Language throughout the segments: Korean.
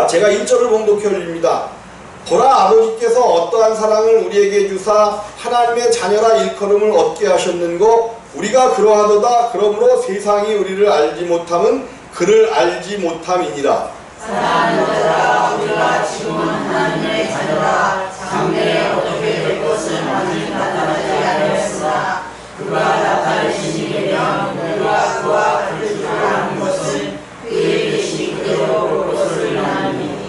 제가 1절을 봉독해 올립니다. 보라, 아버지께서 어떠한 사랑을 우리에게 주사 하나님의 자녀라 일컬음을 얻게 하셨는고 우리가 그러하도다. 그러므로 세상이 우리를 알지 못함은 그를 알지 못함이니라. 사랑하는 자들아, 우리가 지금은 하나님의 자녀라. 장래에 어떻게 될 것은 아직 나타나지 않았으나 그가 나타내신 이면 우리가 그와 같을 줄 아는 것은 그의 계시 그대로 볼 것을 아나니.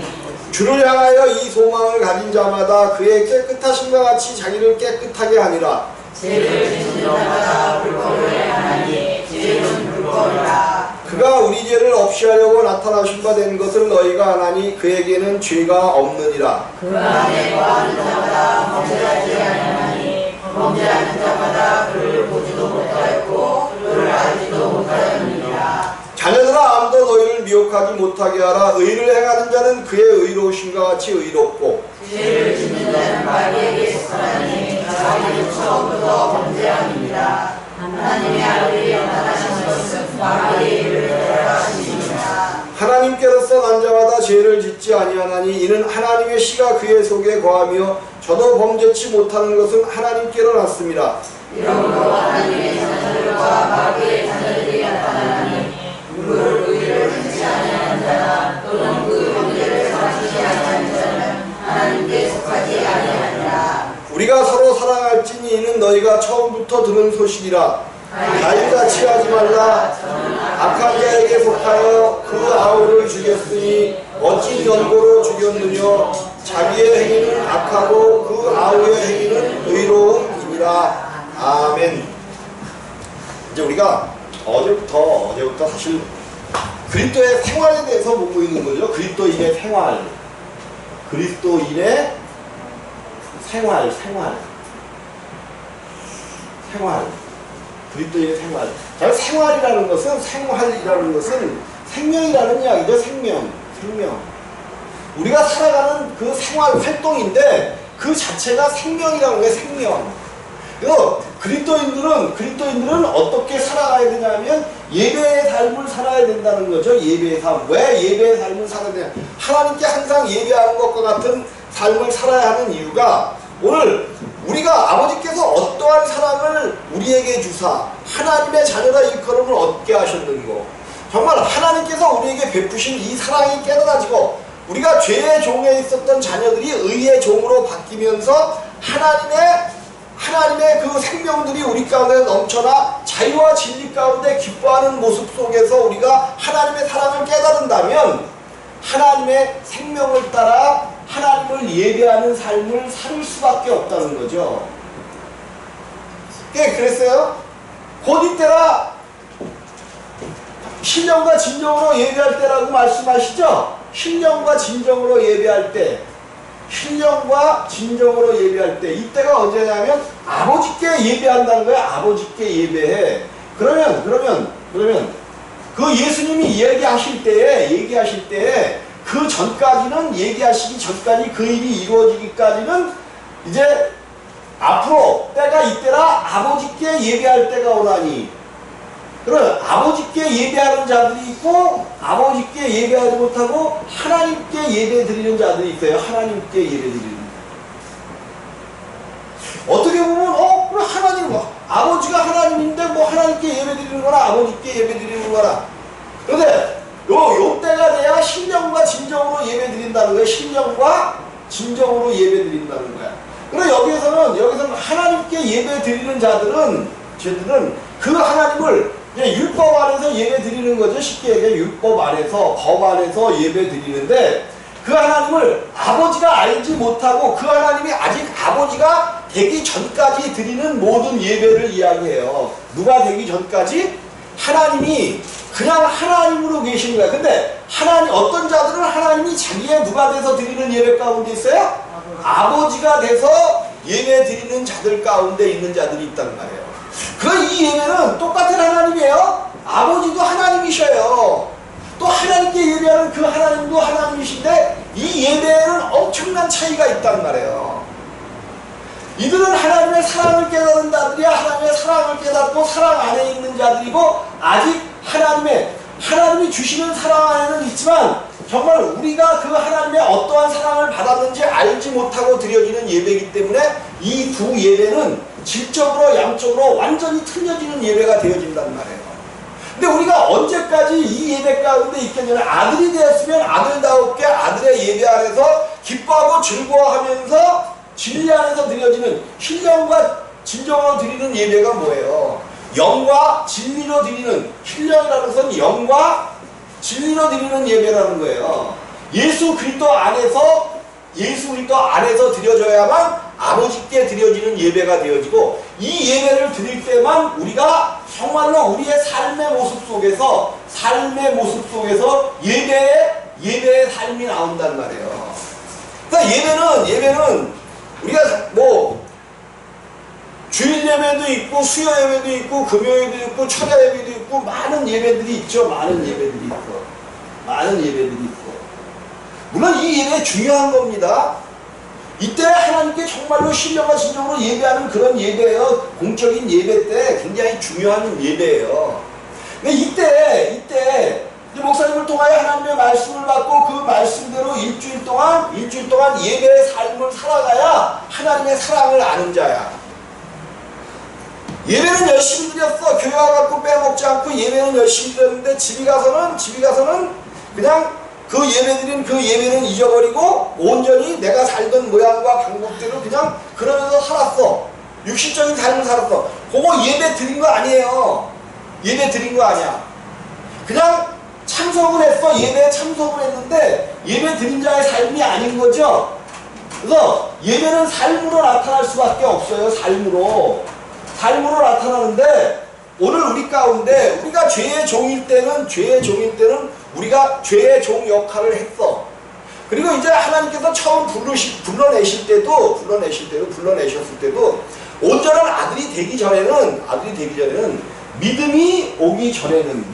주를 향하여 이 소망을 가진 자마다 그의 깨끗하심과 같이 자기를 깨끗하게 하니라. 죄를 짓는 자마다 불법을 행하니 죄는 불법이라. 그가 우리 죄를 없이 하려고 나타나신 바 된 것을 너희가 아나니 그에게는 죄가 없느니라. 그 안에 거하는 자마다 범죄하지 아니하니 범죄하는 자마다 그를 보지도 못하였고 그를 알지도 못하였느니라. 자녀들아, 아무도 너희를 미혹하지 못하게 하라. 의를 행하는 자는 그의 의로우심과 같이 의롭고 죄를 짓는 자는 마귀에게 속하니 자기는 처음부터 범죄함이니라. 하나님의 아들이 나타나신 것은 마귀의 일을 해라 하시니라. 하나님께로서 난 자마다 죄를 짓지 아니하나니 이는 하나님의 씨가 그의 속에 거하며 저도 범죄치 못하는 것은 하나님께로 났습니다. 이러므로 하나님의 자녀들과 마귀의 자녀들이 나타나니 그 의를 행치 아니하는 자나 또는 그 범죄를 삼키지 아니하는 자는 하나님께 속하지 아니하니라. 우리가 서로 사랑할지니 이는 너희가 처음부터 들은 소식이라. 가인같이 하지 말라. 악한 자에게 속하여 그 아우를 죽였으니 어찌 연고로 죽였느냐. 자기의 행위는 악하고 그 아우의 행위는 의로움이니라. 아멘. 이제 우리가 어제부터 사실 그리스도의 생활에 대해서 보고 있는 거죠. 그리스도인의 생활. 그리스도인의 생활. 그리스도인의 생활. 자, 생활이라는 것은 생명이라는 이야기죠. 생명. 우리가 살아가는 그 생활 활동인데 그 자체가 생명이라는 거예요. 생명. 그리스도인들은 어떻게 살아가야 되냐면 예배의 삶을 살아야 된다는 거죠. 예배의 삶. 왜 예배의 삶을 살아야 되냐? 하나님께 항상 예배하는 것과 같은 삶을 살아야 하는 이유가 오늘 우리가 아버지께서 어떠한 사랑을 우리에게 주사 하나님의 자녀라 일컬음을 얻게 하셨는고 정말 하나님께서 우리에게 베푸신 이 사랑이 깨달아지고 우리가 죄의 종에 있었던 자녀들이 의의 종으로 바뀌면서 하나님의 그 생명들이 우리 가운데 넘쳐나 자유와 진리 가운데 기뻐하는 모습 속에서 우리가 하나님의 사랑을 깨달은다면 하나님의 생명을 따라 하나님을 예배하는 삶을 살 수밖에 없다는 거죠. 그랬어요. 곧 이때라 신령과 진정으로 예배할 때라고 말씀하시죠. 신령과 진정으로 예배할 때 이때가 언제냐면 아버지께 예배한다는 거야. 아버지께 예배해. 그러면 그 예수님이 얘기하실 때에 그 전까지는 얘기하시기 전까지 그 일이 이루어지기까지는 이제 앞으로 때가 이때라 아버지께 예배할 때가 오나니 그럼 아버지께 예배하는 자들이 있고 아버지께 예배하지 못하고 하나님께 예배 드리는 자들이 있어요. 하나님께 예배 드리는 어떻게 보면 그래 하나님 아버지가 하나님인데 뭐 하나님께 예배 드리는 거나 아버지께 예배 드리는 거나 그런데 요 때가 돼야 신령과 진정으로 예배 드린다는 거예요. 신령과 진정으로 예배 드린다는 거야. 그래 여기서는 하나님께 예배 드리는 자들은 그 하나님을 율법 안에서 예배 드리는 거죠. 쉽게 얘기해 율법 안에서 법 안에서 예배 드리는데 그 하나님을 아버지가 알지 못하고 그 하나님이 아직 아버지가 되기 전까지 드리는 모든 예배를 이야기해요. 누가 되기 전까지? 하나님이 그냥 하나님으로 계신 거야. 근데 어떤 자들은 하나님이 자기의 누가 돼서 드리는 예배 가운데 있어요? 아버지가 돼서 예배 드리는 자들 가운데 있는 자들이 있단 말이에요. 그럼 이 예배는 똑같은 하나님이에요. 아버지도 하나님이셔요. 또 하나님께 예배하는 그 하나님도 하나님이신데 이 예배에는 엄청난 차이가 있단 말이에요. 이들은 하나님의 사랑을 깨달은 자들이야. 하나님의 사랑을 깨닫고 사랑 안에 있는 자들이고 아직 하나님이 주시는 사랑 안에는 있지만 정말 우리가 그 하나님의 어떠한 사랑을 받았는지 알지 못하고 드려지는 예배이기 때문에 이 두 예배는 질적으로 양적으로 완전히 틀려지는 예배가 되어진단 말이에요. 근데 우리가 언제까지 이 예배 가운데 있겠냐면 아들이 되었으면 아들다웠게 아들의 예배 안에서 기뻐하고 즐거워하면서 진리 안에서 드려지는 신령과 진정으로 드리는 예배가 뭐예요? 영과 진리로 드리는, 신령이라는 것은 영과 진리로 드리는 예배라는 거예요. 예수 그리스도 안에서 드려져야만 아버지께 드려지는 예배가 되어지고, 이 예배를 드릴 때만 우리가 정말로 우리의 삶의 모습 속에서 예배의 삶이 나온단 말이에요. 그러니까 예배는 우리가 뭐 주일 예배도 있고 수요 예배도 있고 금요일도 있고 철야 예배도 있고 많은 예배들이 있죠. 많은 예배들이 있고 물론 이 예배 중요한 겁니다. 이때 하나님께 정말로 신령과 진정으로 예배하는 그런 예배예요. 공적인 예배 때 굉장히 중요한 예배예요. 근데 이때 이제 목사님을 통하여 하나님의 말씀을 받고 그 말씀대로 일주일 동안 예배의 삶을 살아가야 하나님의 사랑을 아는 자야. 예배는 열심히 드렸어. 교회 와갖고 빼먹지 않고 예배는 열심히 드렸는데 집에 가서는 그냥 그 예배는 잊어버리고 온전히 내가 살던 모양과 방법대로 그냥 그러면서 살았어. 육신적인 삶을 살았어. 그거 예배 드린 거 아니에요. 예배 드린 거 아니야. 그냥 참석을 했어. 예배에 참석을 했는데 예배 드린 자의 삶이 아닌 거죠. 그래서 예배는 삶으로 나타날 수밖에 없어요. 삶으로 나타나는데 오늘 우리 가운데 우리가 죄의 종일 때는 우리가 죄의 종 역할을 했어. 그리고 이제 하나님께서 처음 불러내셨을 때도 온전한 아들이 되기 전에는 믿음이 오기 전에는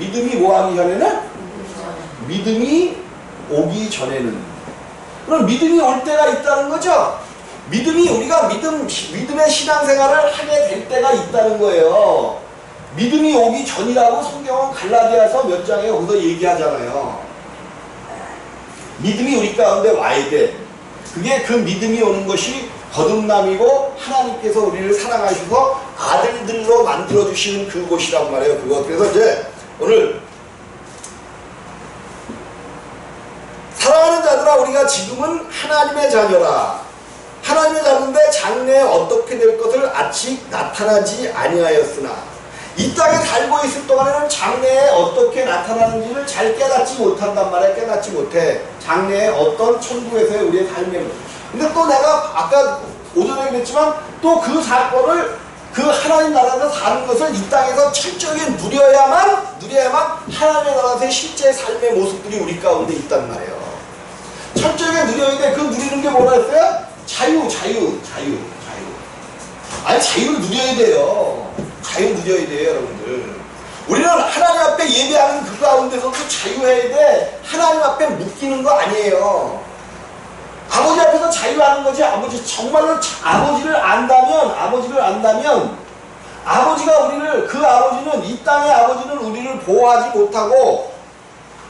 그럼 믿음이 올 때가 있다는 거죠. 우리가 믿음의 신앙생활을 하게 될 때가 있다는 거예요. 믿음이 오기 전이라고 성경은 갈라디아서 몇 장에 거기서 얘기하잖아요. 믿음이 우리 가운데 와야 돼. 그게 그 믿음이 오는 것이 거듭남이고 하나님께서 우리를 사랑하셔서 아들들로 만들어주시는 그곳이란 말이에요. 그래서 이제 오늘 사랑하는 자들아, 우리가 지금은 하나님의 자녀라. 하나님의 자녀인데 장래에 어떻게 될 것을 아직 나타나지 아니하였으나 이 땅에 살고 있을 동안에는 장래에 어떻게 나타나는지를 잘 깨닫지 못한단 말이야. 깨닫지 못해. 장래에 어떤 천국에서의 우리의 삶이. 근데 또 내가 아까 오전에 그랬지만 또 그 사건을 그 하나님 나라에서 사는 것을 이 땅에서 철저하게 누려야만 하나님의 나라에서의 실제 삶의 모습들이 우리 가운데 있단 말이에요. 철저하게 누려야 돼. 그 누리는 게 뭐라 했어요? 자유. 아니 자유를 누려야 돼요. 여러분들. 우리는 하나님 앞에 예배하는 그 가운데서도 자유해야 돼. 하나님 앞에 묶이는 거 아니에요. 아버지 앞에서 자유하는 거지. 정말로 아버지를 안다면 아버지가 이 땅의 아버지는 우리를 보호하지 못하고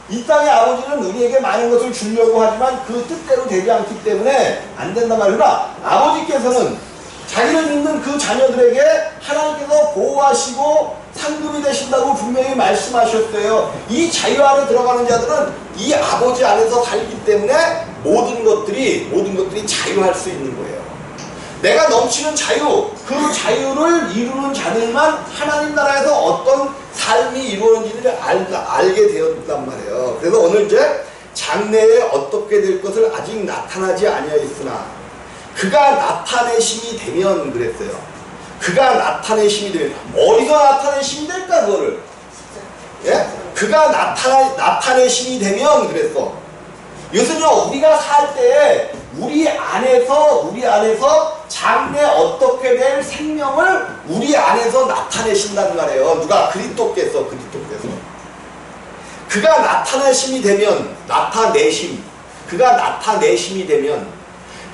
이 땅의 아버지는 우리에게 많은 것을 주려고 하지만 그 뜻대로 되지 않기 때문에 안 된단 말이구나. 아버지께서는 자기를 믿는 그 자녀들에게 하나님께서 보호하시고 상급이 되신다고 분명히 말씀하셨어요. 이 자유 안에 들어가는 자들은 이 아버지 안에서 살기 때문에 모든 것들이 자유할 수 있는 거예요. 내가 넘치는 자유, 그 자유를 이루는 자들만 하나님 나라에서 어떤 삶이 이루어지는지를 알게 되었단 말이에요. 그래서 오늘 이제 장래에 어떻게 될 것을 아직 나타나지 아니하였으나 그가 나타내심이 되면 그랬어요. 그가 나타내심이 되면 어디서 나타내심이 될까 그거를? 예? 그가 나타내심이 되면 그랬어. 이것은요 우리가 살 때에 우리 안에서 장래 어떻게 될 생명을 우리 안에서 나타내신다는 말이에요. 누가? 그리스도께서. 그가 나타내심이 되면 그가 나타내심이 되면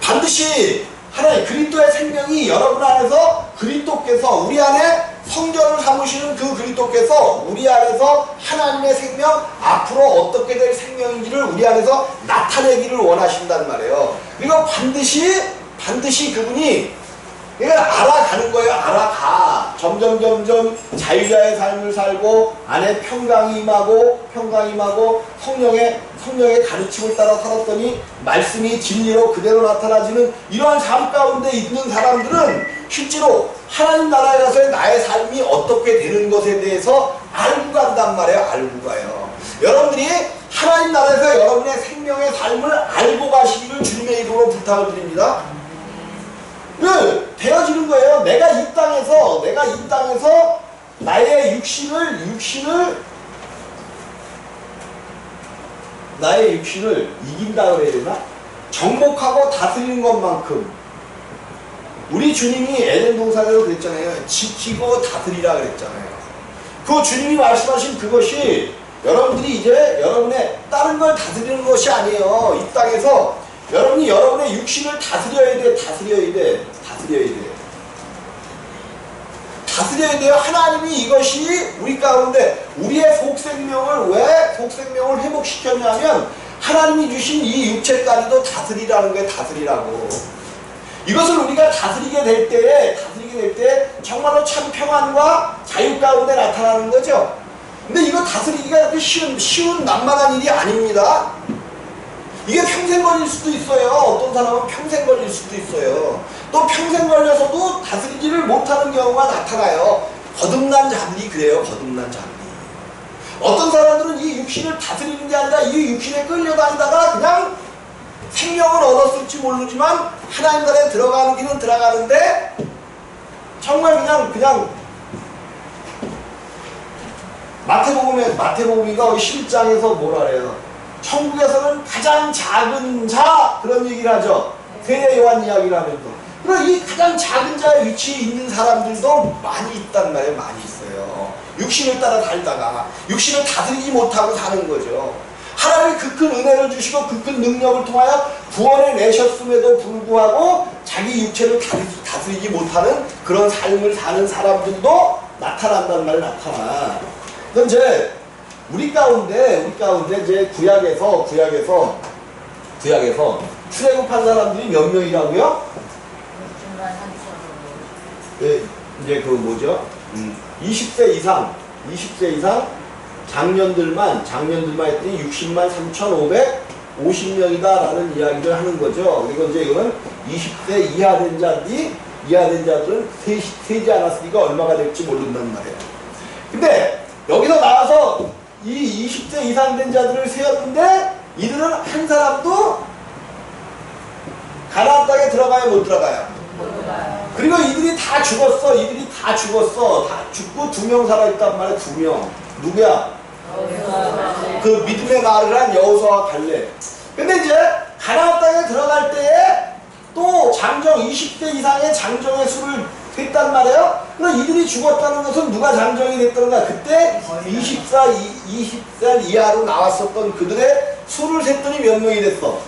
반드시 하나님 그리스도의 생명이 여러분 안에서 그리스도께서 우리 안에 성전을 삼으시는 그 그리스도께서 우리 안에서 하나님의 생명, 앞으로 어떻게 될 생명인지를 우리 안에서 나타내기를 원하신단 말이에요. 그리고 반드시 그분이 그러니까 알아가는 거예요. 알아가. 점점 자유자의 삶을 살고 안에 평강이 임하고 성령의 가르침을 따라 살았더니 말씀이 진리로 그대로 나타나지는 이러한 삶 가운데 있는 사람들은 실제로 하나님 나라에 가서의 나의 삶이 어떻게 되는 것에 대해서 알고 간단 말이에요. 알고 가요. 여러분들이 하나님 나라에서 여러분의 생명의 삶을 알고 가시기를 주님의 이름으로 부탁을 드립니다. 되어지는 거예요. 내가 이 땅에서 나의 육신을 이긴다 그래야 되나? 정복하고 다스리는 것만큼 우리 주님이 에덴 동산에서 그랬잖아요. 지키고 다스리라 그랬잖아요. 그 주님이 말씀하신 그것이 여러분들이 이제 여러분의 다른 걸 다스리는 것이 아니에요. 이 땅에서 여러분이 여러분의 육신을 다스려야 돼요. 하나님이 이것이 우리 가운데 우리의 속생명을 회복시켰냐면 하나님이 주신 이 육체까지도 다스리라는 거예요. 다스리라고. 이것을 우리가 다스리게 될 때 정말로 참 평안과 자유 가운데 나타나는 거죠. 근데 이거 다스리기가 그렇게 쉬운 만만한 일이 아닙니다. 이게 평생 걸릴 수도 있어요. 어떤 사람은 평생 걸릴 수도 있어요. 또 평생 걸려서도 다스리지를 못하는 경우가 나타나요. 거듭난 자들이 그래요. 어떤 사람들은 이 육신을 다스리는 게 아니라 이 육신에 끌려다니다가 그냥 생명을 얻었을지 모르지만 하나님 나라에 들어가는 길은 들어가는데 정말 그냥 마태복음인가 11장에서 뭐라 그래요? 천국에서는 가장 작은 자 그런 얘기를 하죠. 세례 요한 이야기를 하면서. 그럼 이 가장 작은 자의 위치에 있는 사람들도 많이 있단 말이에요. 많이 있어요. 육신을 따라 살다가 육신을 다스리지 못하고 사는 거죠. 하나님이 그 큰 은혜를 주시고 그 큰 능력을 통하여 구원해 내셨음에도 불구하고 자기 육체를 다스리지 못하는 그런 삶을 사는 사람들도 나타난다는 말이 나타나. 그럼 이제 우리 가운데 이제 구약에서 출애굽한 사람들이 몇 명이라고요? 네, 이제 그 뭐죠? 20세 이상 장년들만 했더니 60만 3,550명이다라는 이야기를 하는 거죠. 그리고 이제 이거는 20세 이하 된 자들은 세지 않았으니까 얼마가 될지 모른단 말이에요. 근데 여기서 나와서 이 20세 이상 된 자들을 세웠는데 이들은 한 사람도 가나안 땅에 들어가요? 못 들어가요? 그리고 이들이 다 죽었어. 다 죽고 2명 살아있단 말이야. 2명. 누구야? 그 믿음의 말을 한 여호수아와 갈렙. 근데 이제 가나안 땅에 들어갈 때에 또 장정 20세 이상의 장정의 수를 했단 말이에요. 그럼 이들이 죽었다는 것은 누가 장정이 됐던가? 그때 20살 이하로 나왔었던 그들의 수를 셌더니 몇 명이 됐어?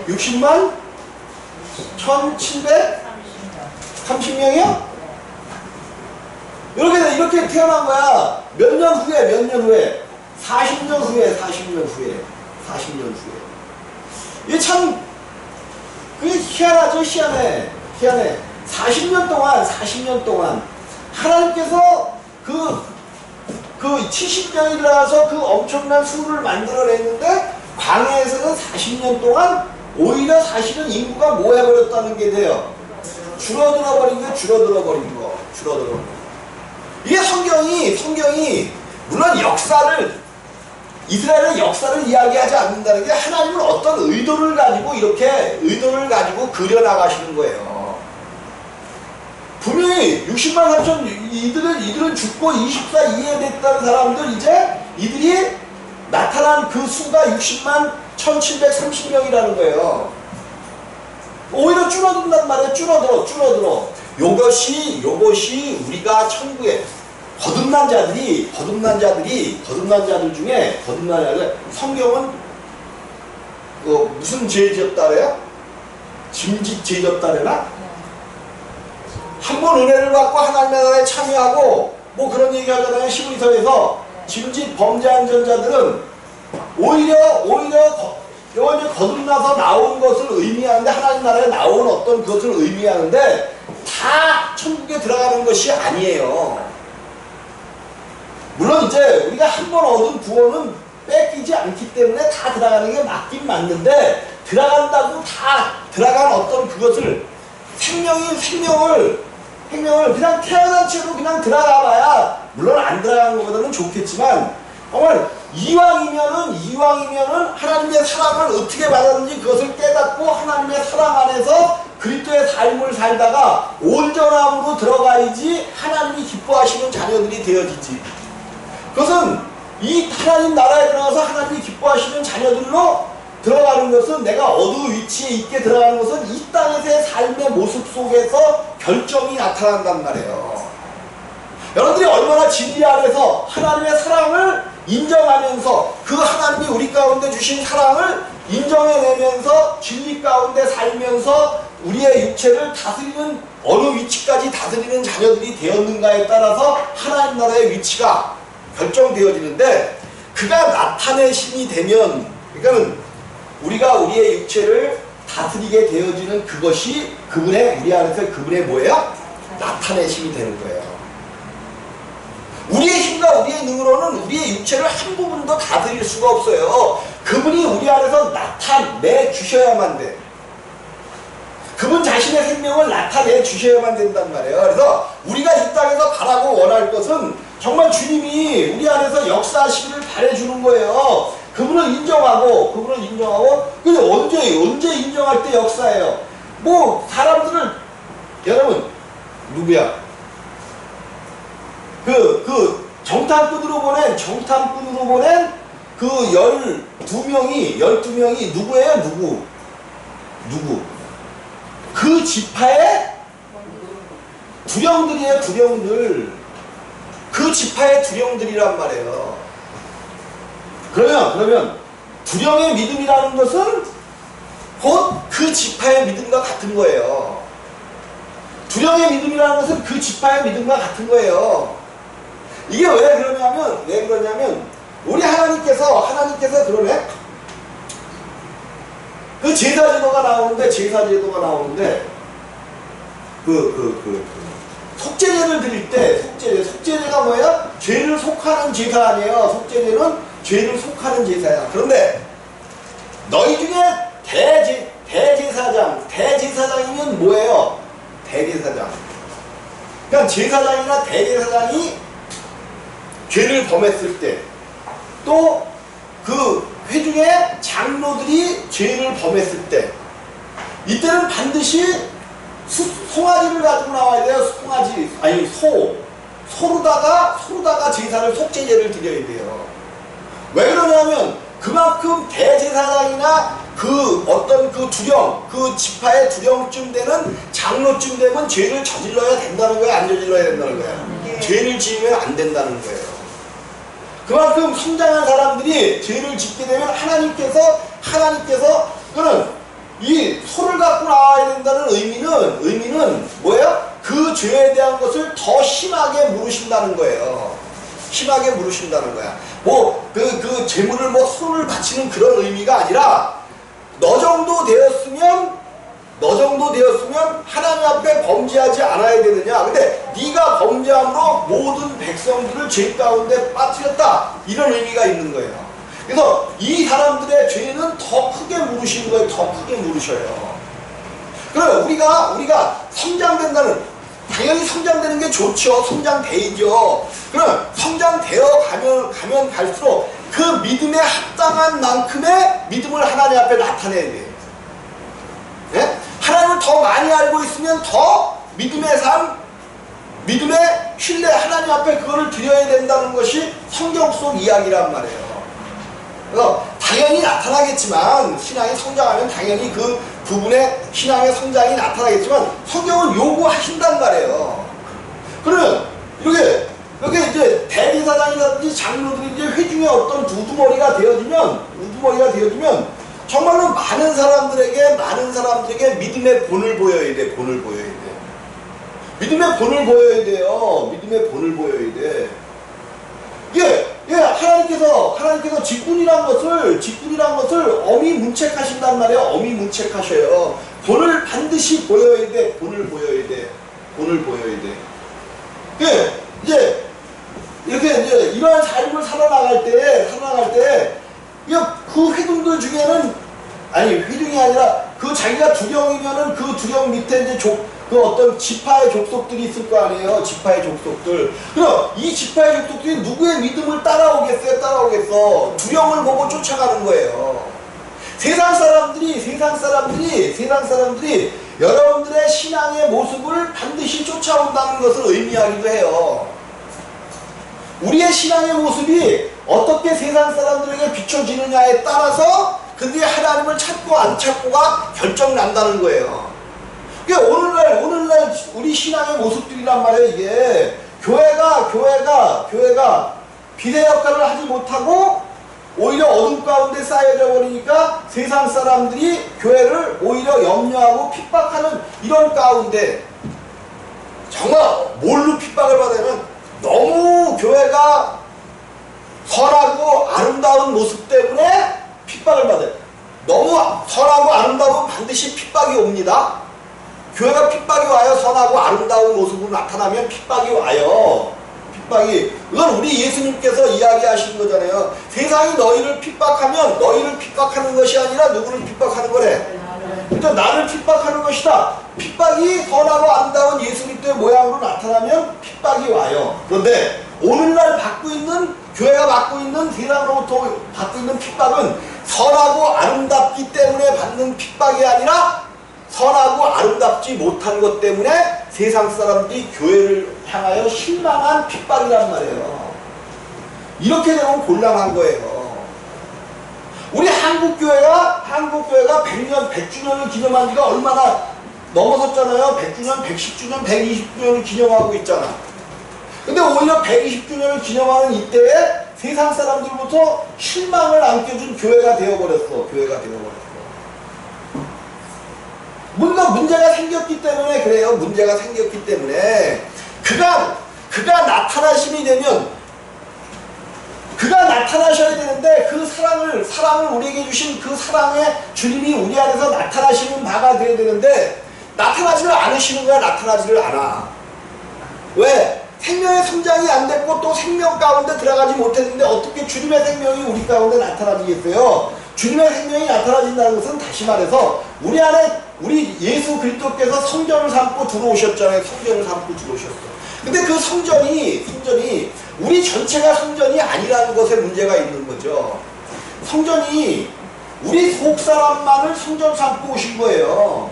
60만? 1730명이요? 이렇게 태어난 거야. 몇 년 후에? 40년 후에. 이게 참, 그게 희한하죠, 희한해. 40년 동안 하나님께서 그 70명이 들어가서 그 엄청난 수를 만들어냈는데 광야에서는 40년 동안 오히려 사실은 인구가 뭐 해버렸다는 게 돼요? 줄어들어 버린 거. 이게 성경이 물론 이스라엘의 역사를 이야기하지 않는다는 게 하나님은 어떤 의도를 가지고 그려나가시는 거예요. 분명히 60만 3천 이들은 죽고 20살 이해 됐다는 사람들 이제 이들이 나타난 그 수가 60만 1730명이라는 거예요. 오히려 줄어든단 말이에요. 줄어들어. 요것이 우리가 천국에 거듭난 자들 중에 성경은 무슨 죄 지었다 그래요? 짐짓 죄 지었다 그래나? 한 번 은혜를 받고 하나님의 나라에 참여하고 뭐 그런 얘기 하잖아요. 히브리서에서 짐짓 범죄한 전자들은 오히려 이제 거듭나서 나온 것을 의미하는데, 하나님 나라에 나온 어떤 것을 의미하는데 다 천국에 들어가는 것이 아니에요. 물론 이제 우리가 한 번 얻은 구원은 뺏기지 않기 때문에 다 들어가는 게 맞긴 맞는데, 들어간다고 다 들어간 어떤 그것을 생명을 그냥 태어난 채로 그냥 들어가 봐야, 물론 안 들어간 것보다는 좋겠지만, 정말 이왕이면은 하나님의 사랑을 어떻게 받았는지 그것을 깨닫고 하나님의 사랑 안에서 그리스도의 삶을 살다가 온전함으로 들어가야지 하나님이 기뻐하시는 자녀들이 되어지지. 그것은 이 하나님 나라에 들어가서 하나님이 기뻐하시는 자녀들로 들어가는 것은, 내가 어느 위치에 있게 들어가는 것은 이 땅에서의 삶의 모습 속에서 결정이 나타난단 말이에요. 여러분들이 얼마나 진리 안에서 하나님의 사랑을 인정하면서 그 하나님이 우리 가운데 주신 사랑을 인정해내면서 진리 가운데 살면서 우리의 육체를 다스리는, 어느 위치까지 다스리는 자녀들이 되었는가에 따라서 하나님 나라의 위치가 결정되어지는데, 그가 나타내심이 되면, 그러니까는 우리가 우리의 육체를 다스리게 되어지는 그것이 우리 안에서 그분의 뭐예요? 나타내심이 되는 거예요. 우리의 힘과 우리의 능으로는 우리의 육체를 한 부분도 다스릴 수가 없어요. 그분이 우리 안에서 나타내 주셔야만 돼. 그분 자신의 생명을 나타내 주셔야만 된단 말이에요. 그래서 우리가 이 땅에서 바라고 원할 것은 정말 주님이 우리 안에서 역사하시기를 바라주는 거예요. 그분을 인정하고, 근데 언제 인정할 때 역사예요? 뭐 사람들을, 여러분 누구야? 그 정탐꾼으로 보낸 그 12명이 누구예요? 누구? 그 지파의 두령들이에요. 두령들. 그 지파의 두령들이란 말이에요. 그러면 두령의 믿음이라는 것은 곧 그 지파의 믿음과 같은 거예요. 두령의 믿음이라는 것은 그 지파의 믿음과 같은 거예요. 이게 왜 그러냐면 우리 하나님께서 그러네. 그 제사제도가 나오는데 속죄제를 드릴 때, 속죄제가 뭐예요? 죄를 속하는 제사 아니에요. 속죄제는 죄를 속하는 제사야. 그런데 너희 중에 대제사장이면 뭐예요? 대제사장. 그러니까 제사장이나 대제사장이 죄를 범했을 때, 또 그 회중의 장로들이 죄를 범했을 때, 이때는 반드시 송아지를 가지고 나와야 돼요. 소로다가 제사를, 속죄제를 드려야 돼요. 왜 그러냐면 그만큼 대제사장이나 그 어떤 그 두령, 그 지파의 두령쯤 되는 장로쯤 되면 죄를 저질러야 된다는 거예요? 안 저질러야 된다는 거예요? 네. 죄를 지으면 안 된다는 거예요. 그만큼 성장한 사람들이 죄를 짓게 되면 하나님께서 그는 이 소를 갖고 나와야 된다는 의미는 뭐예요? 그 죄에 대한 것을 더 심하게 물으신다는 거예요. 심하게 물으신다는 거야. 그 제물을 소를 바치는 그런 의미가 아니라, 너 정도 되었으면 하나님 앞에 범죄하지 않아야 되느냐. 근데 네가 범죄함으로 모든 백성들을 죄 가운데 빠뜨렸다. 이런 의미가 있는 거예요. 그래서 이 사람들의 죄는 더 크게 물으시는 거예요. 더 크게 물으셔요. 그럼 우리가 당연히 성장되는 게 좋죠. 성장되죠. 그럼 성장되어 가면 갈수록 그 믿음에 합당한 만큼의 믿음을 하나님 앞에 나타내야 돼요. 네? 하나님을 더 많이 알고 있으면 더 믿음의 삶, 믿음의 신뢰, 하나님 앞에 그거를 드려야 된다는 것이 성경 속 이야기란 말이에요. 그래서 당연히 나타나겠지만, 신앙이 성장하면 당연히 그 부분의 신앙의 성장이 나타나겠지만, 성경은 요구하신단 말이에요. 그러면 이렇게 이제 대제사장이라든지 장로들이 이제 회중의 어떤 우두머리가 되어지면 정말로 많은 사람들에게 믿음의 본을 보여야 돼. 믿음의 본을 보여야 돼요. 믿음의 본을 보여야 돼. 하나님께서 직분이란 것을 어미문책하신단 말이에요. 어미문책하셔요. 본을 반드시 보여야 돼. 본을 보여야 돼. 이제 이러한 삶을 살아나갈 때 그 회중들 중에는 회중이 아니라 그 자기가 두령이면은 그 두령 밑에 이제 그 어떤 지파의 족속들이 있을 거 아니에요. 지파의 족속들. 그럼 이 지파의 족속들이 누구의 믿음을 따라오겠어? 두령을 보고 쫓아가는 거예요. 세상 사람들이 여러분들의 신앙의 모습을 반드시 쫓아온다는 것을 의미하기도 해요. 우리의 신앙의 모습이 어떻게 세상 사람들에게 비춰지느냐에 따라서 그들이 하나님을 찾고 안 찾고가 결정난다는 거예요. 오늘날 우리 신앙의 모습들이란 말이에요. 이게 교회가 비례 역할을 하지 못하고 오히려 어둠 가운데 쌓여져 버리니까 세상 사람들이 교회를 오히려 염려하고 핍박하는 이런 가운데, 정말 뭘로 핍박을 받으면 너무 교회가 선하고 아름다운 모습 때문에 핍박을 받아요. 너무 선하고 아름다우면 반드시 핍박이 옵니다. 교회가 핍박이 와요. 선하고 아름다운 모습으로 나타나면 핍박이 와요. 이건 우리 예수님께서 이야기하신 거잖아요. 세상이 너희를 핍박하면 너희를 핍박하는 것이 아니라 누구를 핍박하는 거래? 그러니까 나를 핍박하는 것이다. 핍박이 선하고 아름다운 예수 그리스도의 모양으로 나타나면 핍박이 와요. 그런데 오늘날 교회가 받고 있는 세상으로부터 받고 있는 핍박은 선하고 아름답기 때문에 받는 핍박이 아니라 선하고 아름답지 못한 것 때문에 세상 사람들이 교회를 향하여 실망한 핍박이란 말이에요. 이렇게 되면 곤란한 거예요. 우리 한국교회가 100주년을 기념한 지가 얼마나 넘어섰잖아요. 100주년, 110주년, 120주년을 기념하고 있잖아. 근데 오히려 120주년을 기념하는 이때에 세상 사람들부터 실망을 안겨준 교회가 되어버렸어. 뭔가 문제가 생겼기 때문에 그래요. 문제가 생겼기 때문에 그가 나타나심이 되면 그가 나타나셔야 되는데 그 사랑을 우리에게 주신 그 사랑의 주님이 우리 안에서 나타나시는 바가 되어야 되는데 나타나지를 않으시는 거야. 나타나지를 않아. 왜? 생명의 성장이 안 됐고 또 생명 가운데 들어가지 못했는데 어떻게 주님의 생명이 우리 가운데 나타나지겠어요? 주님의 생명이 나타나진다는 것은 다시 말해서 우리 안에 우리 예수 그리스도께서 성전을 삼고 들어오셨잖아요. 성전을 삼고 들어오셨어. 근데 그 성전이 우리 전체가 성전이 아니라는 것에 문제가 있는 거죠. 성전이 우리 속 사람만을 성전 삼고 오신 거예요.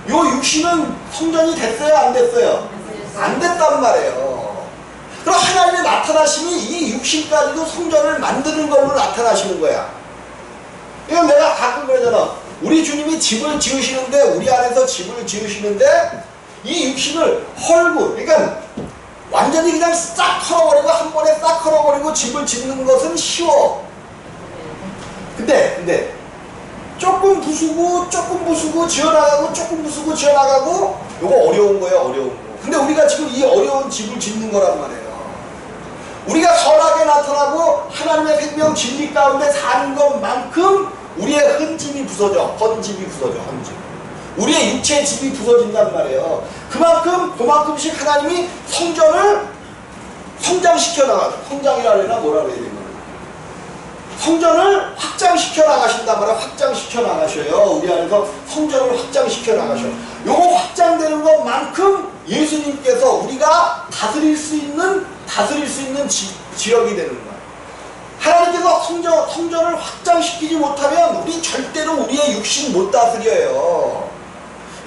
요 육신은 성전이 됐어요? 안 됐어요? 안 됐단 말이에요. 그럼 하나님의 나타나심이 이 육신까지도 성전을 만드는 걸로 나타나시는 거야. 이건 내가 가끔 그러잖아. 우리 주님이 집을 지으시는데 우리 안에서 집을 지으시는데 이 육신을 헐고 그러니까 완전히 그냥 싹 헐어버리고 한 번에 싹 헐어버리고 집을 짓는 것은 쉬워. 근데 조금 부수고 지어나가고 조금 부수고 지어나가고 요거 어려운 거예요. 어려운 거. 근데 우리가 지금 이 어려운 집을 짓는 거란 말이에요. 우리가 선하게 나타나고 하나님의 생명 진리 가운데 사는 것만큼 우리의 헌집이 부서져. 헌집. 우리의 육체의 집이 부서진단 말이에요. 그만큼씩 하나님이 성전을 성장시켜 나가죠. 성장이라 그러나 뭐라 그래야 되나. 성전을 확장시켜 나가신단 말이에요. 확장시켜 나가셔요. 우리 안에서 성전을 확장시켜 나가셔. 요거 확장되는 것만큼 예수님께서 우리가 다스릴 수 있는 지역이 되는 거야. 하나님께서 성전을 확장시키지 못하면 우리 절대로 우리의 육신 못 다스려요.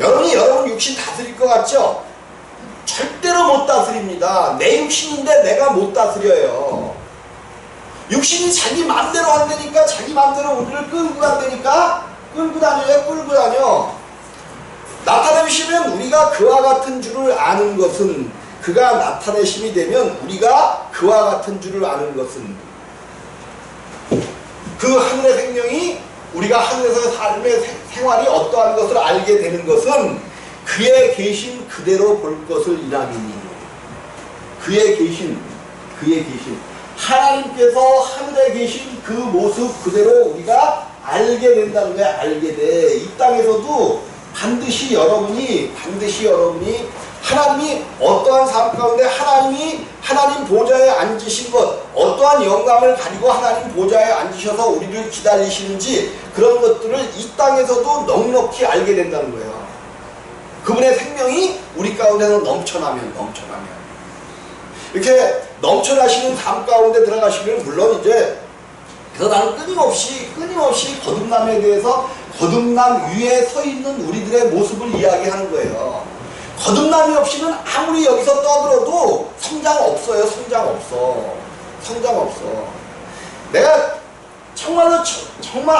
여러분 육신 다스릴 것 같죠? 절대로 못 다스립니다. 내 육신인데 내가 못 다스려요. 육신이 자기 마음대로 안 되니까 자기 마음대로 우리를 끌고 간다니까 끌고 다녀. 나타내시면 우리가 그와 같은 줄을 아는 것은 그가 나타내심이 되면 우리가 그와 같은 줄을 아는 것은 그 하늘의 생명이 우리가 하늘에서 삶의 생활이 어떠한 것을 알게 되는 것은 그의 계신 그대로 볼 것을 이라미니. 그의 계신 하나님께서 하늘에 계신 그 모습 그대로 우리가 알게 된다는 거야. 알게 돼. 이 땅에서도 반드시 여러분이 하나님이 어떠한 삶 가운데 하나님 보좌에 앉으신 것, 어떠한 영광을 가지고 하나님 보좌에 앉으셔서 우리를 기다리시는지 그런 것들을 이 땅에서도 넉넉히 알게 된다는 거예요. 그분의 생명이 우리 가운데서 넘쳐나면 이렇게 넘쳐나시는 삶 가운데 들어가시면 물론 이제 그래서 나는 끊임없이 거듭남에 대해서 거듭남 위에 서 있는 우리들의 모습을 이야기하는 거예요. 거듭남이 없이는 아무리 여기서 떠들어도 성장 없어요. 성장 없어. 내가 정말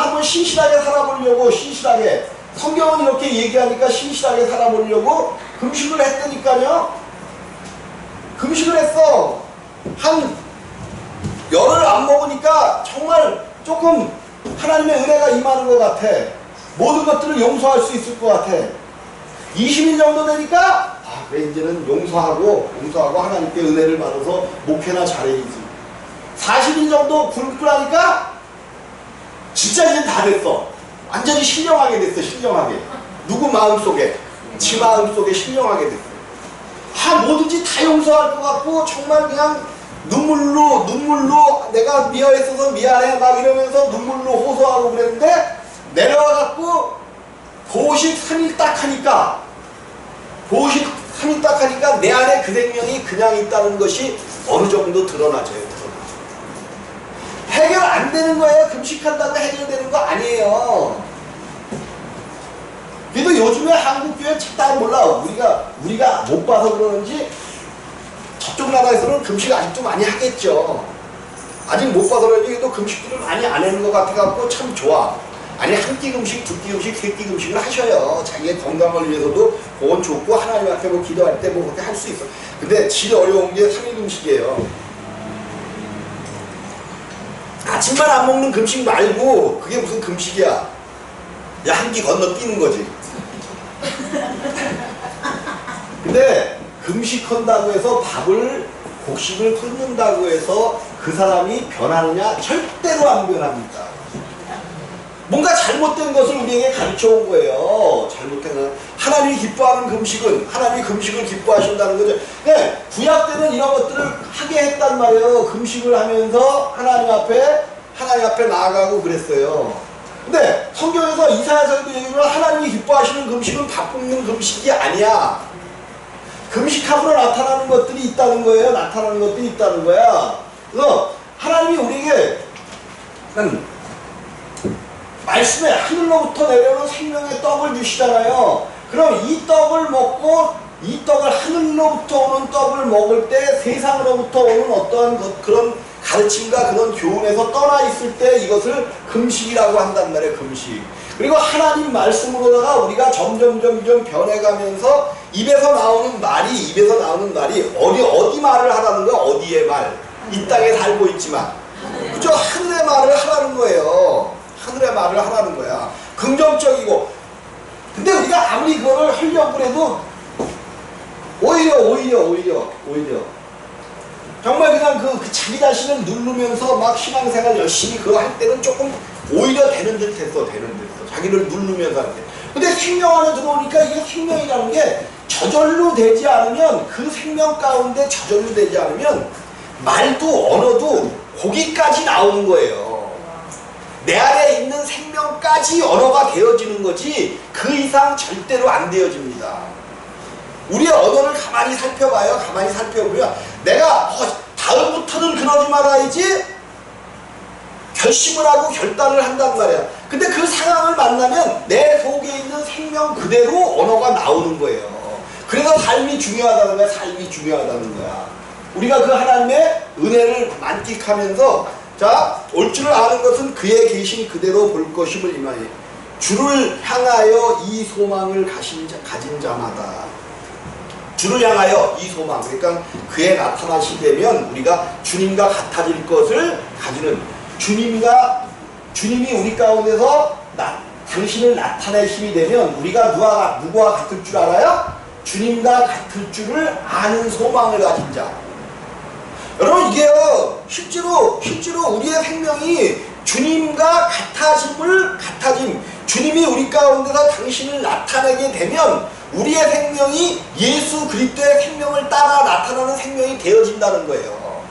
한번 신실하게 살아보려고 성경은 이렇게 얘기하니까 신실하게 살아보려고 금식을 했다니까요. 금식을 했어. 한 열흘 안 먹으니까 정말 조금 하나님의 은혜가 임하는 것 같아. 모든 것들을 용서할 수 있을 것 같아. 20일 정도 되니까 그래 이제는 용서하고 하나님께 은혜를 받아서 목회나 잘해야지. 40일 정도 불끈하니까 진짜 이제 다 됐어. 완전히 신령하게 됐어. 누구 마음속에? 지 마음속에 신령하게 됐어. 뭐든지 다 용서할 것 같고 정말 그냥 눈물로 내가 미워했어서 미안해 막 이러면서 눈물로 호소하고 그랬는데 내려와갖고 보식 3일 딱 하니까 내 안에 그 생명이 그냥 있다는 것이 어느 정도 드러나져요. 해결 안 되는 거예요. 금식한다고 해결되는 거 아니에요. 그래도 요즘에 한국교회 잘 몰라. 우리가 못 봐서 그러는지 저쪽 나라에서는 금식 아직도 많이 하겠죠. 아직 못 봐서 그런지 그래도 금식들을 많이 안 하는 것 같아갖고 참 좋아. 아니 한 끼 금식, 두 끼 금식, 세 끼 금식을 하셔요. 자기의 건강을 위해서도 그건 좋고 하나님 앞에 뭐 기도할 때 뭐 그렇게 할 수 있어. 근데 제일 어려운 게 3일 금식이에요. 아침만 안 먹는 금식 말고 그게 무슨 금식이야. 야, 한 끼 건너뛰는 거지. 근데 금식한다고 해서 곡식을 끊는다고 해서 그 사람이 변하느냐? 절대로 안 변합니다. 뭔가 잘못된 것을 우리에게 가르쳐 온 거예요. 하나님이 기뻐하는 금식은 하나님이 금식을 기뻐하신다는 거죠. 네, 구약 때는 이런 것들을 하게 했단 말이에요. 금식을 하면서 하나님 앞에 나아가고 그랬어요. 근데 성경에서 이사야서에도 얘기하면 하나님이 기뻐하시는 금식은 밥 굶는 금식이 아니야. 금식함으로 나타나는 것들이 있다는 거예요. 그래서 하나님이 우리에게 말씀에 하늘로부터 내려오는 생명의 떡을 주시잖아요. 그럼 이 떡을 먹고 이 떡을 하늘로부터 오는 떡을 먹을 때 세상으로부터 오는 어떠한 그런 가르침과 그런 교훈에서 떠나 있을 때 이것을 금식이라고 한단 말이에요. 금식. 그리고 하나님 말씀으로다가 우리가 점점 변해가면서 입에서 나오는 말이 어디 말을 하라는 거야? 어디의 말? 이 땅에 살고 있지만 그죠? 하늘의 말을 하라는 거예요. 하늘의 말을 하라는 거야. 긍정적이고. 근데 우리가 아무리 그거를 하려고 해도 오히려 정말 그냥 그 자기 자신을 누르면서 막 신앙생활 열심히 그거 할 때는 조금 오히려 되는 듯 했어. 자기를 누르면서 할 때. 근데 생명 안에 들어오니까 이게 생명이라는 게 저절로 되지 않으면 그 생명 가운데 저절로 되지 않으면 말도 언어도 거기까지 나오는 거예요. 내 안에 있는 생명까지 언어가 되어지는 거지 그 이상 절대로 안 되어집니다. 우리의 언어를 가만히 살펴봐요. 살펴보면 내가 다음부터는 그러지 말아야지 결심을 하고 결단을 한단 말이야. 근데 그 상황을 만나면 내 속에 있는 생명 그대로 언어가 나오는 거예요. 그래서 삶이 중요하다는 거야. 우리가 그 하나님의 은혜를 만끽하면서 올 줄을 아는 것은 그의 계신 그대로 볼 것임을 임하여 주를 향하여 이 소망을 가진 자마다. 주를 향하여 이 소망, 그러니까 그의 나타나시 되면 우리가 주님과 같아질 것을 가지는 주님이 우리 가운데서 당신을 나타낼 힘이 되면 우리가 누구와 같을 줄 알아요? 주님과 같을 줄을 아는 소망을 가진 자. 여러분 이게요 실제로 우리의 생명이 주님과 같아짐, 주님이 우리 가운데서 당신을 나타내게 되면 우리의 생명이 예수 그리스도의 생명을 따라 나타나는 생명이 되어진다는 거예요.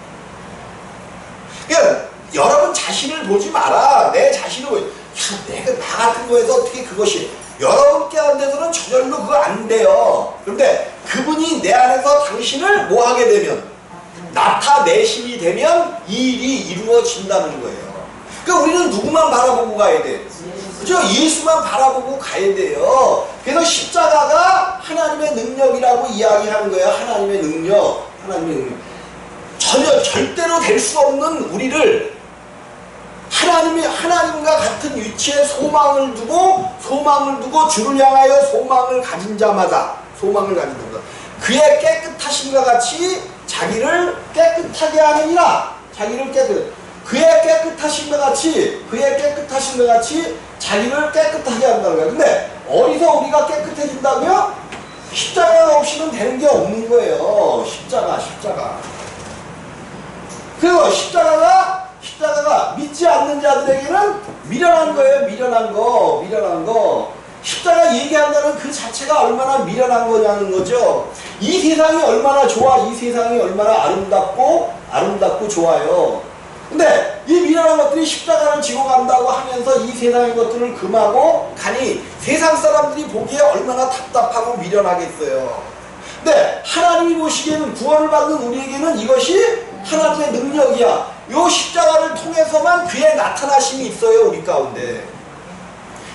그러니까 여러분 자신을 보지 마라. 내 자신을 보지. 내가 나 같은 거에서 어떻게 그것이 여러분 가운데서는 저절로 그거 안 돼요. 그런데 그분이 내 안에서 당신을 뭐 하게 되면 나타내심이 되면 이 일이 이루어진다는 거예요. 그러니까 우리는 누구만 바라보고 가야 돼? 그죠? 예수만 바라보고 가야 돼요. 그래서 십자가가 하나님의 능력이라고 이야기하는 거예요. 하나님의 능력. 전혀 절대로 될 수 없는 우리를 하나님과 같은 위치에 소망을 두고 주를 향하여 소망을 가진 자마다 그의 깨끗하심과 같이 자기를 깨끗하게 하느니라. 그의 깨끗하심과 같이 자기를 깨끗하게 한다는 거예요. 근데 어디서 우리가 깨끗해진다고요? 십자가 없이는 되는 게 없는 거예요. 십자가. 그리고 십자가가 믿지 않는 자들에게는 미련한 거예요. 미련한 거. 십자가 얘기한다는 그 자체가 얼마나 미련한 거냐는 거죠. 이 세상이 얼마나 좋아, 이 세상이 얼마나 아름답고 좋아요. 근데 이 미련한 것들이 십자가를 지고 간다고 하면서 이 세상의 것들을 금하고 가니 세상 사람들이 보기에 얼마나 답답하고 미련하겠어요. 근데 하나님이 보시기에는 구원을 받는 우리에게는 이것이 하나님의 능력이야. 요 십자가를 통해서만 그의 나타나심이 있어요. 우리 가운데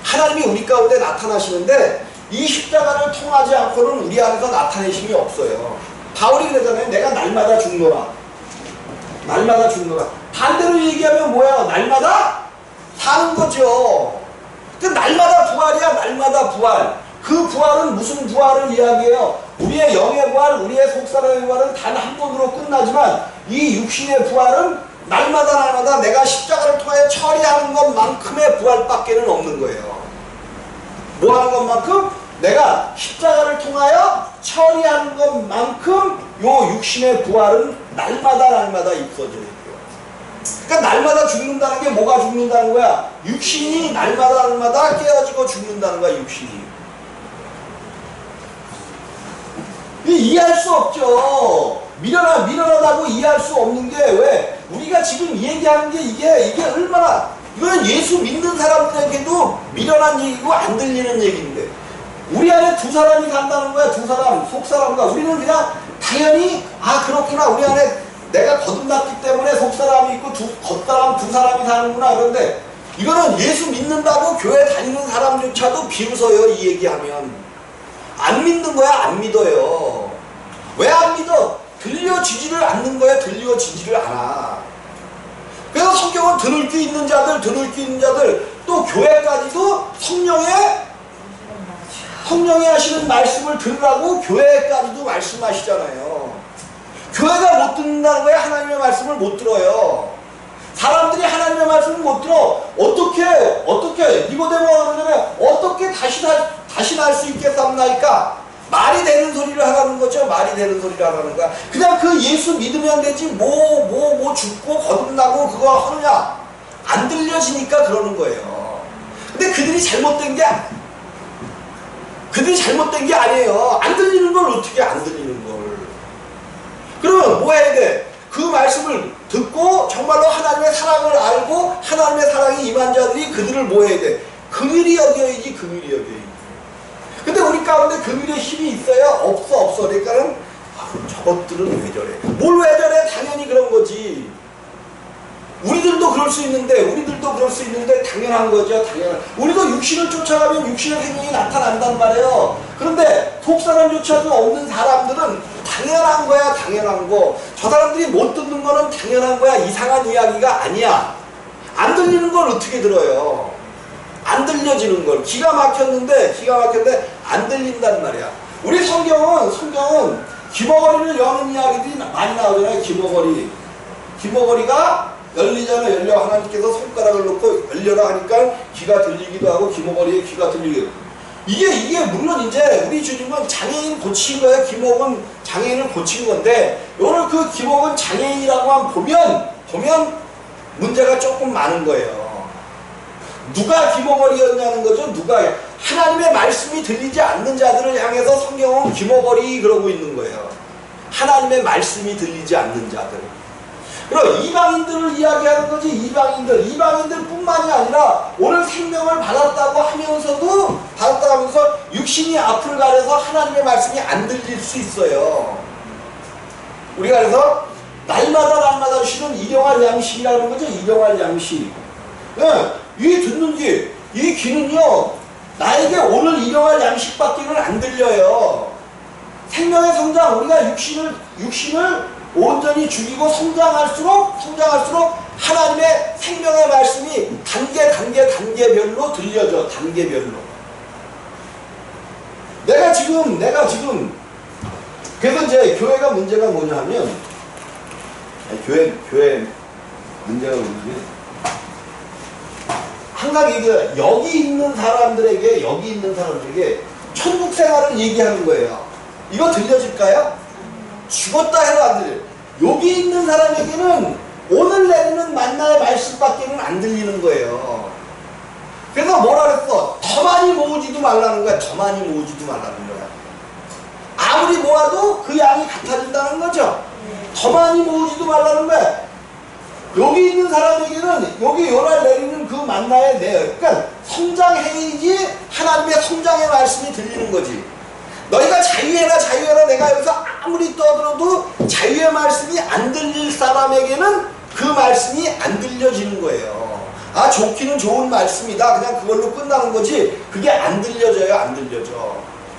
하나님이 우리 가운데 나타나시는데 이 십자가를 통하지 않고는 우리 안에서 나타내심이 없어요. 바울이 그러잖아요. 내가 날마다 죽노라. 반대로 얘기하면 뭐야? 날마다 사는 거죠. 그 날마다 부활이야. 날마다 부활. 그 부활은 무슨 부활을 이야기해요? 우리의 영의 부활, 우리의 속사람의 부활은 단 한 번으로 끝나지만 이 육신의 부활은 날마다 내가 십자가를 통해 처리하는 것만큼의 부활밖에는 없는 거예요. 뭐 하는 것만큼? 내가 십자가를 통하여 처리하는 것만큼 요 육신의 부활은 날마다 있어져요. 그러니까 날마다 죽는다는 게 뭐가 죽는다는 거야? 육신이 날마다 깨어지고 죽는다는 거야. 육신이. 이해할 수 없죠. 미련하다고 이해할 수 없는 게 왜? 우리가 지금 얘기하는 게 이게 얼마나 이건 예수 믿는 사람들에게도 미련한 얘기고 안 들리는 얘기인데 우리 안에 두 사람이 산다는 거야. 두 사람, 속사람과 우리는 그냥 당연히 그렇구나. 우리 안에 내가 거듭났기 때문에 속사람이 있고 겉사람 두 사람이 사는구나. 그런데 이거는 예수 믿는다고 교회 다니는 사람조차도 비웃어요. 이 얘기하면 안 믿는 거야. 안 믿어요. 왜 안 믿어? 들려지지를 않는 거야. 들려지지를 않아. 그래서 성경은 드물기 있는 자들 또 교회까지도 성령이 하시는 말씀을 들으라고 교회까지도 말씀하시잖아요. 교회가 못 듣는다는 거야. 하나님의 말씀을 못 들어요. 사람들이 하나님의 말씀을 못 들어. 어떻게 니고데모가 그러잖아요. 어떻게 다시 날 수 있겠습니까? 말이 되는 소리를 하라는 거죠. 말이 되는 소리를 하라는 거야. 그냥 그 예수 믿으면 되지 뭐 죽고 거듭나고 그거 하느냐. 안 들려지니까 그러는 거예요. 근데 그들이 잘못된 게 아니에요. 안 들리는 걸 어떻게 안 들리는 걸. 그러면 뭐 해야 돼? 그 말씀을 듣고 정말로 하나님의 사랑을 알고 하나님의 사랑이 임한 자들이 그들을 뭐 해야 돼? 긍휼히 여겨야지. 근데 우리 가운데 긍휼의 힘이 있어요? 없어. 그러니까는 저것들은 왜 저래? 뭘 왜 저래? 당연히 그런 거지. 우리들도 그럴 수 있는데 당연한 거죠. 우리도 육신을 쫓아가면 육신의 생명이 나타난단 말이에요. 그런데 속사람조차도 없는 사람들은 당연한 거야. 당연한 거. 저 사람들이 못 듣는 거는 당연한 거야. 이상한 이야기가 아니야. 안 들리는 걸 어떻게 들어요? 안 들려지는 걸. 기가 막혔는데 안 들린단 말이야. 우리 성경은 귀머거리를 여는 이야기들이 많이 나오잖아요. 귀머거리가 열리잖아. 열려. 하나님께서 손가락을 놓고 열려라 하니까 귀가 들리기도 하고 귀머거리에 귀가 들리기도 하고. 이게 물론 이제 우리 주님은 장애인 고친 거예요. 귀목은 장애인을 고친 건데 오늘 그 귀목은 장애인이라고만 보면 문제가 조금 많은 거예요. 누가 귀머거리였냐는 거죠. 누가 하나님의 말씀이 들리지 않는 자들을 향해서 성경은 귀머거리 그러고 있는 거예요. 하나님의 말씀이 들리지 않는 자들. 그럼 이방인들을 이야기하는 거지. 이방인들 뿐만이 아니라 오늘 생명을 받았다고 하면서도 받았다고 하면서 육신이 앞을 가려서 하나님의 말씀이 안 들릴 수 있어요. 우리가 그래서 날마다 주시는 일용할 양식이라는 거죠. 일용할 양식. 네, 이 듣는 귀, 이 귀는요 나에게 오늘 일용할 양식밖에는 안 들려요. 생명의 성장, 우리가 육신을 온전히 죽이고 성장할수록 하나님의 생명의 말씀이 단계별로 들려져. 단계별로. 내가 지금 그래서 이제 교회가 문제가 뭐냐 하면 교회 문제가 뭐지? 항상 얘기해요. 여기 있는 사람들에게 천국 생활을 얘기하는 거예요. 이거 들려질까요? 죽었다 해도 안 들려요. 여기 있는 사람에게는 오늘 내리는 만나의 말씀밖에는 안 들리는 거예요. 그래서 뭐라 그랬어? 더 많이 모으지도 말라는 거야. 더 많이 모으지도 말라는 거야. 아무리 모아도 그 양이 같아진다는 거죠. 더 많이 모으지도 말라는 거야. 여기 있는 사람에게는 여기 요날 내리는 그 만나의 그러니까 성장해야지 하나님의 성장의 말씀이 들리는 거지. 너희가 자유해라 내가 여기서 아무리 떠들어도 자유의 말씀이 안 들릴 사람에게는 그 말씀이 안 들려지는 거예요. 아, 좋기는 좋은 말씀이다. 그냥 그걸로 끝나는 거지. 그게 안 들려져요. 안 들려져.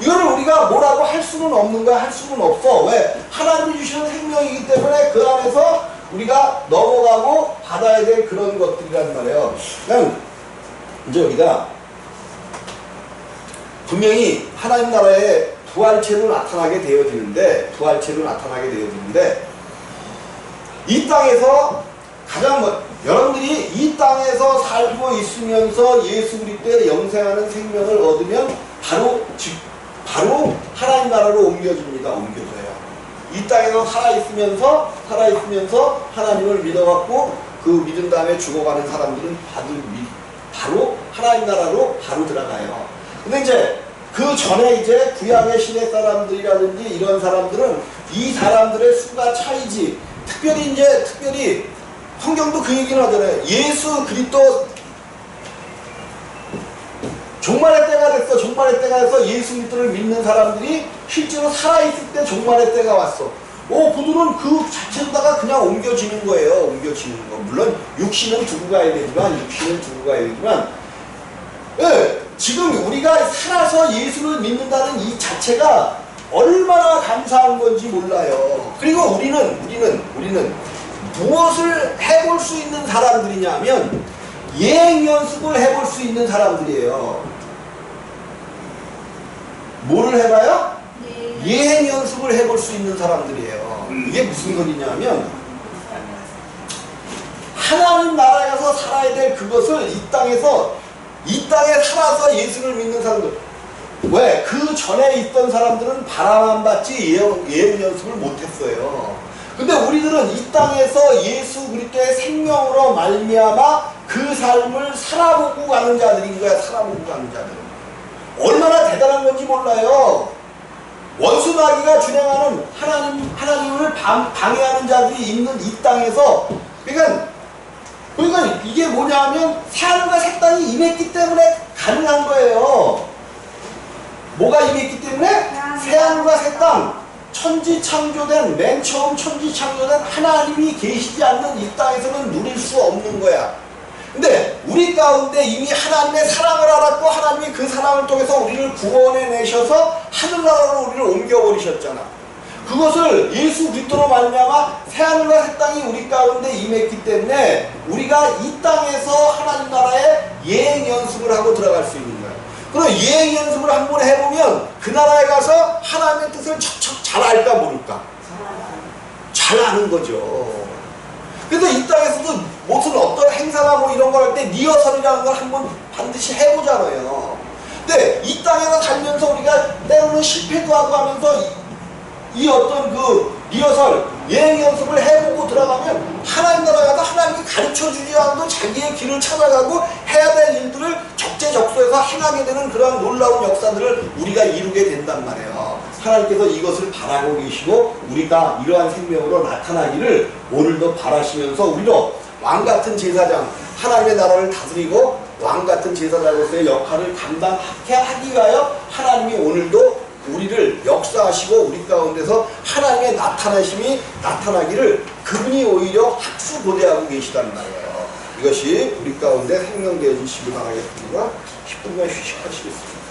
이거를 우리가 뭐라고 할 수는 없는 거야. 할 수는 없어. 왜? 하나님이 주시는 생명이기 때문에 그 안에서 우리가 넘어가고 받아야 될 그런 것들이란 말이에요. 그냥 이제 우리가 분명히 하나님 나라의 부활체로 나타나게 되어지는데 이 땅에서 가장 여러분들이 이 땅에서 살고 있으면서 예수 그리스도의 영생하는 생명을 얻으면 바로 하나님 나라로 옮겨집니다. 옮겨져요. 이 땅에서 살아있으면서 하나님을 믿어갖고 그 믿은 다음에 죽어가는 사람들은 바로 하나님 나라로 바로 들어가요. 근데 이제 그 전에 이제 구약의 시대 사람들이라든지 이런 사람들은 이 사람들의 수가 차이지. 특별히 성경도 그 얘기는 하잖아요. 예수 그리스도 종말의 때가 돼서 예수 그리스도를 믿는 사람들이 실제로 살아있을 때 종말의 때가 왔어. 그들은 그 자체로다가 그냥 옮겨지는 거예요. 옮겨지는 거. 물론 육신은 두고 가야 되지만 예, 지금 우리가 살아서 예수를 믿는다는 이 자체가 얼마나 감사한 건지 몰라요. 그리고 우리는 무엇을 해볼 수 있는 사람들이냐면 예행 연습을 해볼 수 있는 사람들이에요. 뭐를 해봐요? 예행 연습을 해볼 수 있는 사람들이에요. 이게 무슨 소리냐면 하나님 나라에 가서 살아야 될 그것을 이 땅에 살아서 예수를 믿는 사람들. 왜? 그 전에 있던 사람들은 바라만 받지 예행 연습을 못했어요. 근데 우리들은 이 땅에서 예수 그리스도의 생명으로 말미암아 그 삶을 살아보고 가는 자들인 거야. 살아보고 가는 자들. 얼마나 대단한 건지 몰라요. 원수 마귀가 준행하는 하나님을 방해하는 자들이 있는 이 땅에서 그러니까 이게 뭐냐 하면 새하늘과 새 땅이 임했기 때문에 가능한 거예요. 뭐가 임했기 때문에? 새하늘과 새 땅. 맨 처음 천지 창조된 하나님이 계시지 않는 이 땅에서는 누릴 수 없는 거야. 근데 우리 가운데 이미 하나님의 사랑을 알았고 하나님이 그 사랑을 통해서 우리를 구원해 내셔서 하늘나라로 우리를 옮겨버리셨잖아. 그것을 예수 그리스도로 말미암아 새하늘과 새 땅이 우리 가운데 임했기 때문에 우리가 이 땅에서 하나님 나라에 예행 연습을 하고 들어갈 수 있는 거야. 그럼 예행 연습을 한번 해보면 그 나라에 가서 하나님의 뜻을 척척 잘 알까 모를까? 잘 아는 거죠. 그래서 이 땅에서도 무슨 어떤 행사나 뭐 이런 걸 할 때 리허설이라는 걸 한번 반드시 해보잖아요. 근데 이 땅에서 살면서 우리가 때로는 실패도 하고 하면서 이 어떤 그 리허설, 예행 연습을 해보고 들어가면 하나님 나라가 하나님이 가르쳐주지 않아도 자기의 길을 찾아가고 해야 될 일들을 적재적소에서 행하게 되는 그러한 놀라운 역사들을 우리가 이루게 된단 말이에요. 하나님께서 이것을 바라고 계시고 우리가 이러한 생명으로 나타나기를 오늘도 바라시면서 우리도 왕같은 제사장, 하나님의 나라를 다스리고 왕같은 제사장으로서의 역할을 감당하게 하기 위하여 하나님이 오늘도 우리를 역사하시고 우리 가운데서 하나님의 나타나심이 나타나기를 그분이 오히려 학수고대하고 계시단 말이에요. 이것이 우리 가운데 생명되어 주시기 바라겠습니다. 10분간 휴식하시겠습니다.